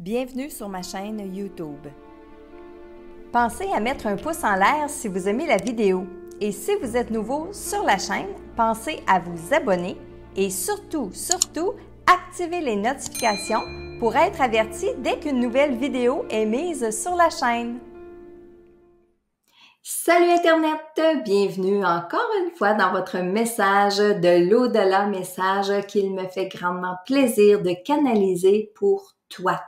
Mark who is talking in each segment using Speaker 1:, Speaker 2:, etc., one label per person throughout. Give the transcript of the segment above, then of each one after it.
Speaker 1: Bienvenue sur ma chaîne YouTube. Pensez à mettre un pouce en l'air si vous aimez la vidéo. Et si vous êtes nouveau sur la chaîne, pensez à vous abonner et surtout, activez les notifications pour être averti dès qu'une nouvelle vidéo est mise sur la chaîne. Salut Internet! Bienvenue encore une fois dans votre message de l'au-delà, message qu'il me fait grandement plaisir de canaliser pour toi.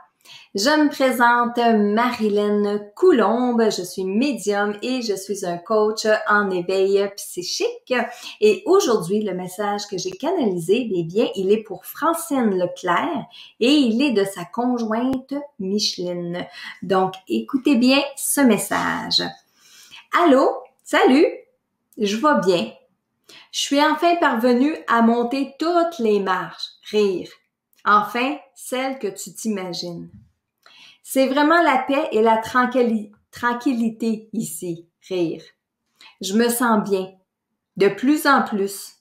Speaker 1: Je me présente Marilyn Coulombe, je suis médium et je suis un coach en éveil psychique. Et aujourd'hui, le message que j'ai canalisé, eh bien, il est pour Francine Leclerc et il est de sa conjointe Micheline. Donc, écoutez bien ce message. Allô? Salut! Je vais bien. Je suis enfin parvenue à monter toutes les marches. Rire. Enfin, celle que tu t'imagines. C'est vraiment la paix et la tranquillité ici. Rire. Je me sens bien. De plus en plus.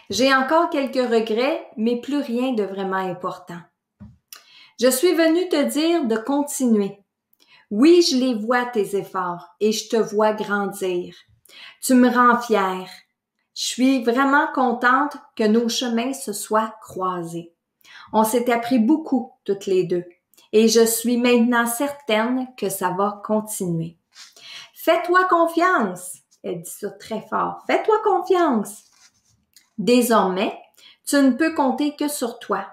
Speaker 1: J'ai encore quelques regrets, mais plus rien de vraiment important. Je suis venue te dire de continuer. Oui, je les vois, tes efforts, et je te vois grandir. Tu me rends fière. Je suis vraiment contente que nos chemins se soient croisés. On s'est appris beaucoup, toutes les deux, et je suis maintenant certaine que ça va continuer. Fais-toi confiance. Elle dit ça très fort. Fais-toi confiance. Désormais, tu ne peux compter que sur toi.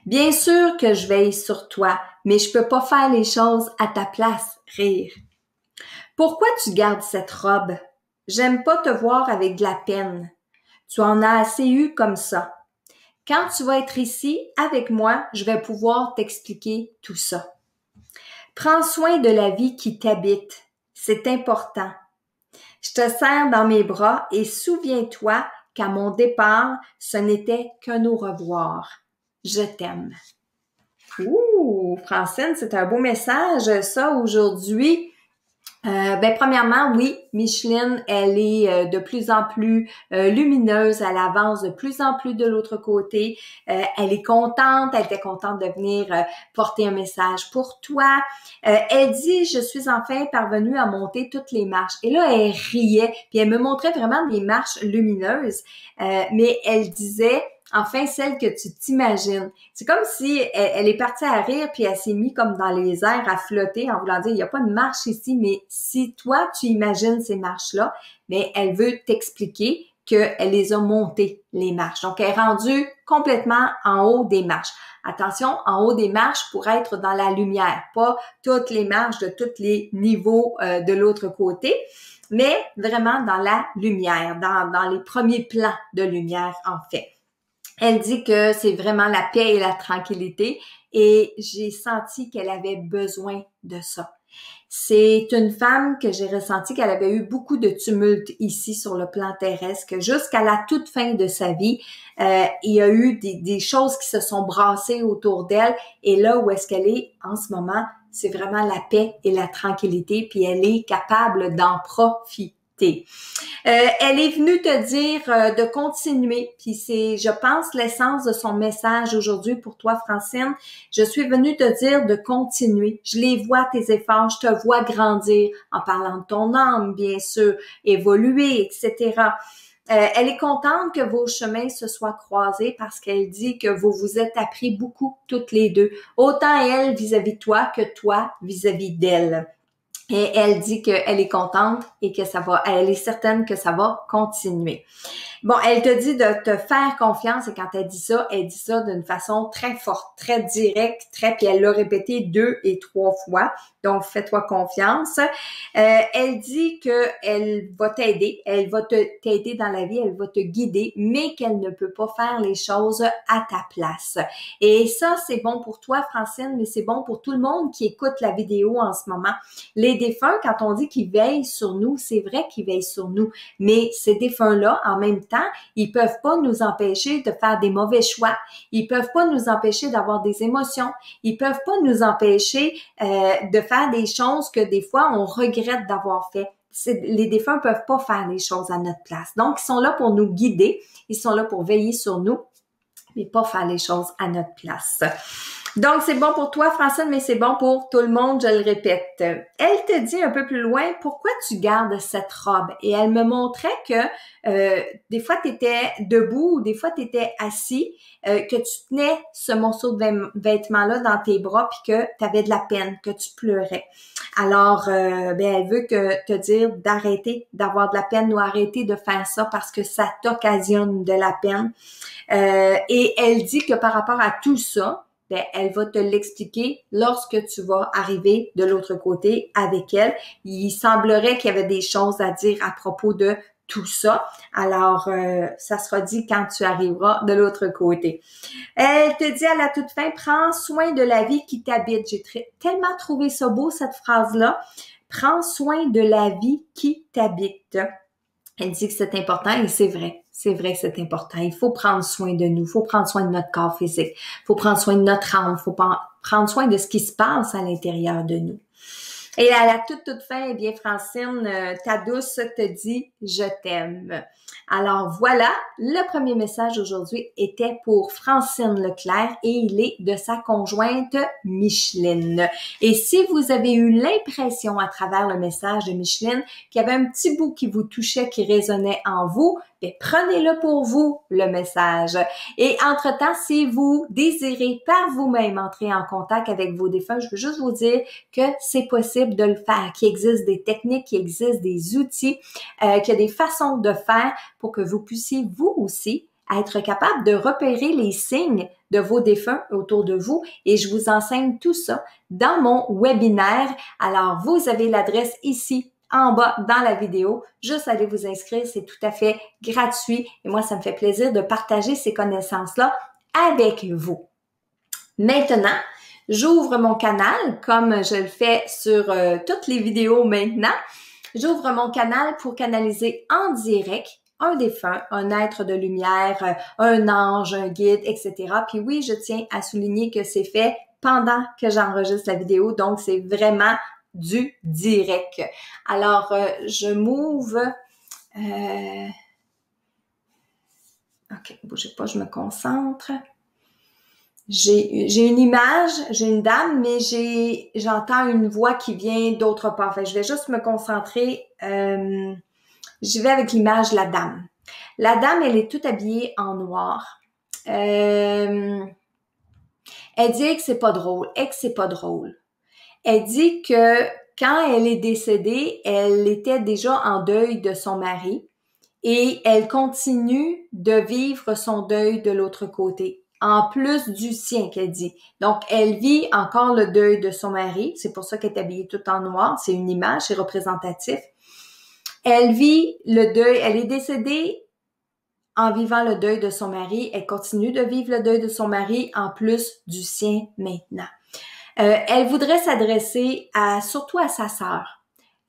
Speaker 1: Bien sûr que je veille sur toi, mais je peux pas faire les choses à ta place. Rire. Pourquoi tu gardes cette robe? J'aime pas te voir avec de la peine. Tu en as assez eu comme ça. Quand tu vas être ici avec moi, je vais pouvoir t'expliquer tout ça. Prends soin de la vie qui t'habite. C'est important. Je te serre dans mes bras et souviens-toi qu'à mon départ, ce n'était qu'un au revoir. Je t'aime. Ouh, Francine, c'est un beau message, ça, aujourd'hui. Premièrement, oui, Micheline, elle est de plus en plus lumineuse, elle avance de plus en plus de l'autre côté. Elle est contente, elle était contente de venir porter un message pour toi. Elle dit, je suis enfin parvenue à monter toutes les marches. Et là, elle riait, puis elle me montrait vraiment des marches lumineuses, mais elle disait, enfin, celle que tu t'imagines. C'est comme si elle est partie à rire puis elle s'est mise comme dans les airs à flotter en voulant dire, il n'y a pas de marche ici, mais si toi, tu imagines ces marches-là, mais elle veut t'expliquer qu'elle les a montées, les marches. Donc, elle est rendue complètement en haut des marches. Attention, en haut des marches pour être dans la lumière, pas toutes les marches de tous les niveaux de l'autre côté, mais vraiment dans la lumière, dans les premiers plans de lumière, en fait. Elle dit que c'est vraiment la paix et la tranquillité et j'ai senti qu'elle avait besoin de ça. C'est une femme que j'ai ressenti qu'elle avait eu beaucoup de tumulte ici sur le plan terrestre, que jusqu'à la toute fin de sa vie, il y a eu des choses qui se sont brassées autour d'elle et là où est-ce qu'elle est en ce moment, c'est vraiment la paix et la tranquillité puis elle est capable d'en profiter. Elle est venue te dire de continuer, puis c'est, je pense, l'essence de son message aujourd'hui pour toi, Francine. Je suis venue te dire de continuer. Je les vois, tes efforts, je te vois grandir en parlant de ton âme, bien sûr, évoluer, etc. Elle est contente que vos chemins se soient croisés parce qu'elle dit que vous vous êtes appris beaucoup toutes les deux, autant elle vis-à-vis de toi que toi vis-à-vis d'elle. Et elle dit qu'elle est contente et que elle est certaine que ça va continuer. Bon, elle te dit de te faire confiance et quand elle dit ça d'une façon très forte, très directe, puis elle l'a répété 2 et 3 fois. Donc, fais-toi confiance. Elle dit que elle va t'aider, elle va t'aider dans la vie, elle va te guider, mais qu'elle ne peut pas faire les choses à ta place. Et ça, c'est bon pour toi, Francine, mais c'est bon pour tout le monde qui écoute la vidéo en ce moment. Les défunts, quand on dit qu'ils veillent sur nous, c'est vrai qu'ils veillent sur nous, mais ces défunts-là, en même temps, ils peuvent pas nous empêcher de faire des mauvais choix. Ils peuvent pas nous empêcher d'avoir des émotions. Ils peuvent pas nous empêcher de faire des choses que des fois on regrette d'avoir fait. Les défunts peuvent pas faire les choses à notre place. Donc, ils sont là pour nous guider. Ils sont là pour veiller sur nous, mais pas faire les choses à notre place. Donc, c'est bon pour toi, Francine, mais c'est bon pour tout le monde, je le répète. Elle te dit un peu plus loin, pourquoi tu gardes cette robe? Et elle me montrait que des fois, tu étais debout ou des fois, tu étais assis, que tu tenais ce morceau de vêtement-là dans tes bras puis que tu avais de la peine, que tu pleurais. Alors, elle veut te dire d'arrêter d'avoir de la peine ou arrêter de faire ça parce que ça t'occasionne de la peine. Et elle dit que par rapport à tout ça, elle va te l'expliquer lorsque tu vas arriver de l'autre côté avec elle. Il semblerait qu'il y avait des choses à dire à propos de tout ça. Alors, ça sera dit quand tu arriveras de l'autre côté. Elle te dit à la toute fin, prends soin de la vie qui t'habite. J'ai tellement trouvé ça beau, cette phrase-là. Prends soin de la vie qui t'habite. Elle dit que c'est important et c'est vrai. C'est vrai que c'est important. Il faut prendre soin de nous. Il faut prendre soin de notre corps physique. Il faut prendre soin de notre âme. Il faut prendre soin de ce qui se passe à l'intérieur de nous. Et à la toute fin, eh bien, Francine, ta douce te dit « Je t'aime ». Alors voilà, le premier message aujourd'hui était pour Francine Leclerc et il est de sa conjointe Micheline. Et si vous avez eu l'impression à travers le message de Micheline qu'il y avait un petit bout qui vous touchait, qui résonnait en vous, bien, prenez-le pour vous, le message. Et entre-temps, si vous désirez par vous-même entrer en contact avec vos défunts, je veux juste vous dire que c'est possible de le faire, qu'il existe des techniques, qu'il existe des outils, qu'il y a des façons de faire pour que vous puissiez, vous aussi, être capable de repérer les signes de vos défunts autour de vous. Et je vous enseigne tout ça dans mon webinaire. Alors, vous avez l'adresse ici en bas dans la vidéo. Juste allez vous inscrire, c'est tout à fait gratuit. Et moi, ça me fait plaisir de partager ces connaissances-là avec vous. Maintenant, j'ouvre mon canal comme je le fais sur toutes les vidéos maintenant. J'ouvre mon canal pour canaliser en direct un défunt, un être de lumière, un ange, un guide, etc. Puis oui, je tiens à souligner que c'est fait pendant que j'enregistre la vidéo, donc c'est vraiment du direct. Alors, je m'ouvre. OK, bougez pas, je me concentre. J'ai une image, j'ai une dame, mais j'entends une voix qui vient d'autre part. Enfin, je vais juste me concentrer. J'y vais avec l'image de la dame. La dame, elle est toute habillée en noir. Elle dit que c'est pas drôle, et que c'est pas drôle. Elle dit que quand elle est décédée, elle était déjà en deuil de son mari et elle continue de vivre son deuil de l'autre côté, en plus du sien qu'elle dit. Donc, elle vit encore le deuil de son mari, c'est pour ça qu'elle est habillée tout en noir, c'est une image, c'est représentatif. Elle vit le deuil, elle est décédée en vivant le deuil de son mari, elle continue de vivre le deuil de son mari en plus du sien maintenant. Elle voudrait s'adresser surtout à sa sœur.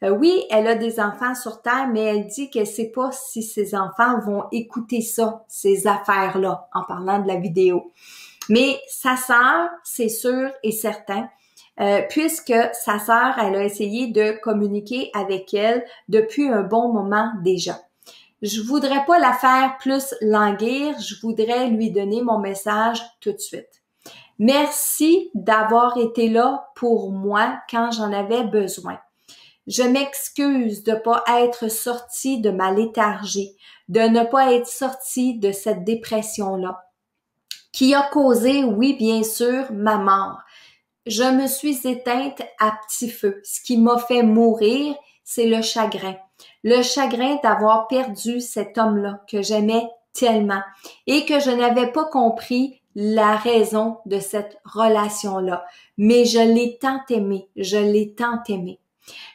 Speaker 1: Oui, elle a des enfants sur Terre, mais elle dit qu'elle ne sait pas si ses enfants vont écouter ça, ces affaires-là, en parlant de la vidéo. Mais sa sœur, c'est sûr et certain, puisque sa sœur, elle a essayé de communiquer avec elle depuis un bon moment déjà. Je voudrais pas la faire plus languir, je voudrais lui donner mon message tout de suite. Merci d'avoir été là pour moi quand j'en avais besoin. Je m'excuse de ne pas être sortie de ma léthargie, de ne pas être sortie de cette dépression-là, qui a causé, oui, bien sûr, ma mort. Je me suis éteinte à petit feu. Ce qui m'a fait mourir, c'est le chagrin. Le chagrin d'avoir perdu cet homme-là que j'aimais tellement et que je n'avais pas compris la raison de cette relation-là. Mais je l'ai tant aimé, je l'ai tant aimé.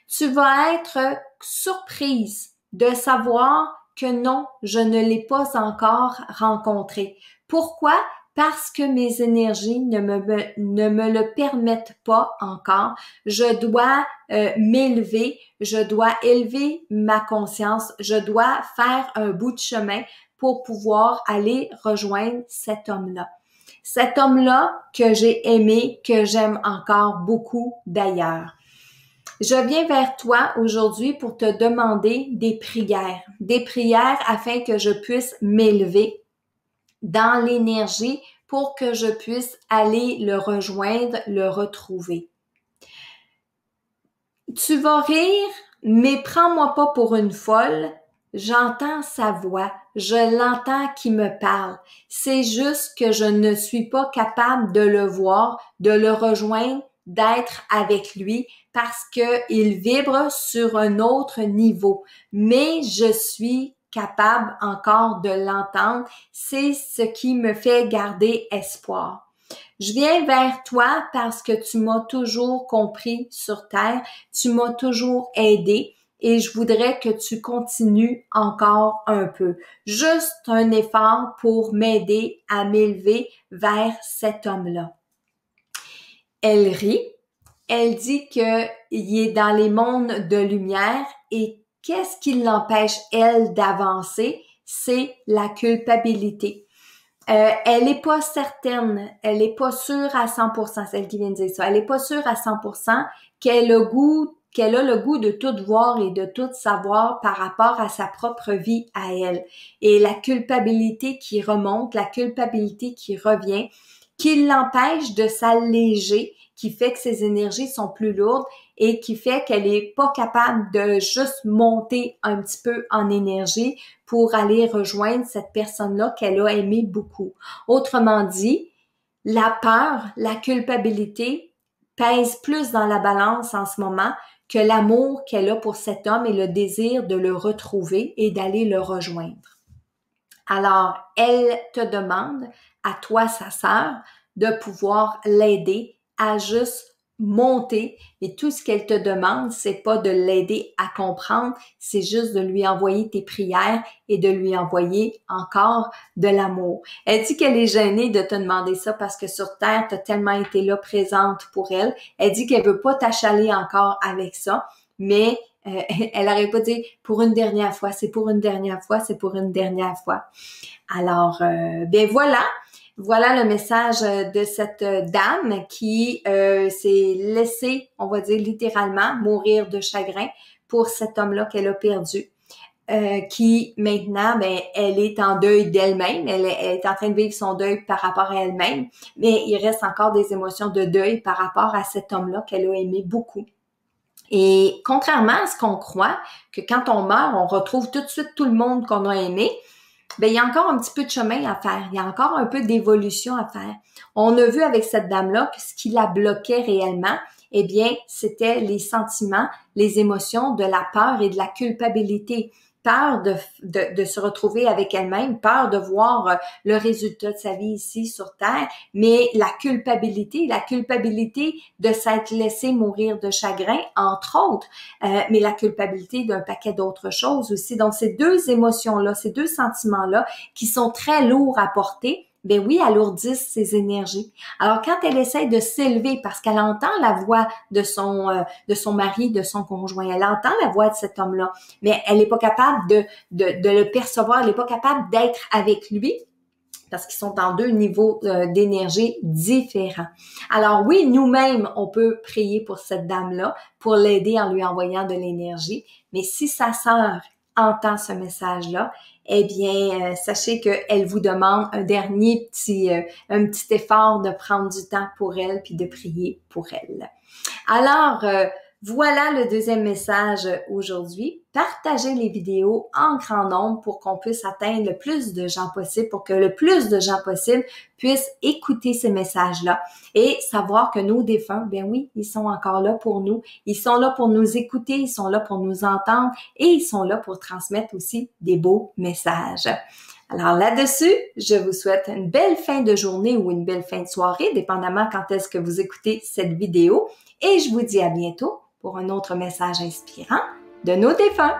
Speaker 1: Tu vas être surprise de savoir que non, je ne l'ai pas encore rencontré. Pourquoi? Parce que mes énergies ne me le permettent pas encore. Je dois m'élever, je dois élever ma conscience, je dois faire un bout de chemin pour pouvoir aller rejoindre cet homme-là. Cet homme-là que j'ai aimé, que j'aime encore beaucoup d'ailleurs. Je viens vers toi aujourd'hui pour te demander des prières afin que je puisse m'élever dans l'énergie pour que je puisse aller le rejoindre, le retrouver. Tu vas rire, mais prends-moi pas pour une folle. J'entends sa voix, je l'entends qui me parle. C'est juste que je ne suis pas capable de le voir, de le rejoindre, d'être avec lui parce que il vibre sur un autre niveau. Mais je suis capable encore de l'entendre. C'est ce qui me fait garder espoir. Je viens vers toi parce que tu m'as toujours compris sur Terre, tu m'as toujours aidé et je voudrais que tu continues encore un peu. Juste un effort pour m'aider à m'élever vers cet homme-là. Elle rit, elle dit qu'il est dans les mondes de lumière et qu'est-ce qui l'empêche, elle, d'avancer? C'est la culpabilité. Elle est pas certaine, elle est pas sûre à 100%, c'est elle qui vient de dire ça, elle est pas sûre à 100% qu'elle a le goût de tout voir et de tout savoir par rapport à sa propre vie à elle. Et la culpabilité qui remonte, la culpabilité qui revient, qui l'empêche de s'alléger, qui fait que ses énergies sont plus lourdes et qui fait qu'elle est pas capable de juste monter un petit peu en énergie pour aller rejoindre cette personne-là qu'elle a aimée beaucoup. Autrement dit, la peur, la culpabilité pèse plus dans la balance en ce moment que l'amour qu'elle a pour cet homme et le désir de le retrouver et d'aller le rejoindre. Alors, elle te demande, à toi, sa sœur, de pouvoir l'aider à juste monter. Et tout ce qu'elle te demande, c'est pas de l'aider à comprendre, c'est juste de lui envoyer tes prières et de lui envoyer encore de l'amour. Elle dit qu'elle est gênée de te demander ça parce que sur Terre, tu as tellement été là présente pour elle. Elle dit qu'elle veut pas t'achaler encore avec ça, mais elle n'arrête pas de dire pour une dernière fois, c'est pour une dernière fois, c'est pour une dernière fois. Alors, ben voilà le message de cette dame qui s'est laissée, on va dire littéralement, mourir de chagrin pour cet homme-là qu'elle a perdu. Qui maintenant, ben, elle est en deuil d'elle-même, elle est en train de vivre son deuil par rapport à elle-même, mais il reste encore des émotions de deuil par rapport à cet homme-là qu'elle a aimé beaucoup. Et contrairement à ce qu'on croit, que quand on meurt, on retrouve tout de suite tout le monde qu'on a aimé, ben, il y a encore un petit peu de chemin à faire. Il y a encore un peu d'évolution à faire. On a vu avec cette dame-là que ce qui la bloquait réellement, eh bien, c'était les sentiments, les émotions de la peur et de la culpabilité. Peur de se retrouver avec elle-même, peur de voir le résultat de sa vie ici sur Terre, mais la culpabilité de s'être laissé mourir de chagrin, entre autres, mais la culpabilité d'un paquet d'autres choses aussi. Donc, ces deux émotions-là, ces deux sentiments-là qui sont très lourds à porter, ben oui, alourdissent ses énergies. Alors, quand elle essaie de s'élever parce qu'elle entend la voix de son mari, de son conjoint, elle entend la voix de cet homme-là, mais elle n'est pas capable de le percevoir, elle n'est pas capable d'être avec lui parce qu'ils sont en deux niveaux d'énergie différents. Alors oui, nous-mêmes, on peut prier pour cette dame-là, pour l'aider en lui envoyant de l'énergie, mais si sa sœur entend ce message-là, eh bien, sachez qu'elle vous demande un petit effort de prendre du temps pour elle puis de prier pour elle. Alors, voilà le deuxième message aujourd'hui. Partagez les vidéos en grand nombre pour qu'on puisse atteindre le plus de gens possible, pour que le plus de gens possible puissent écouter ces messages-là et savoir que nos défunts, ben oui, ils sont encore là pour nous. Ils sont là pour nous écouter, ils sont là pour nous entendre et ils sont là pour transmettre aussi des beaux messages. Alors là-dessus, je vous souhaite une belle fin de journée ou une belle fin de soirée, dépendamment quand est-ce que vous écoutez cette vidéo. Et je vous dis à bientôt pour un autre message inspirant de nos défunts.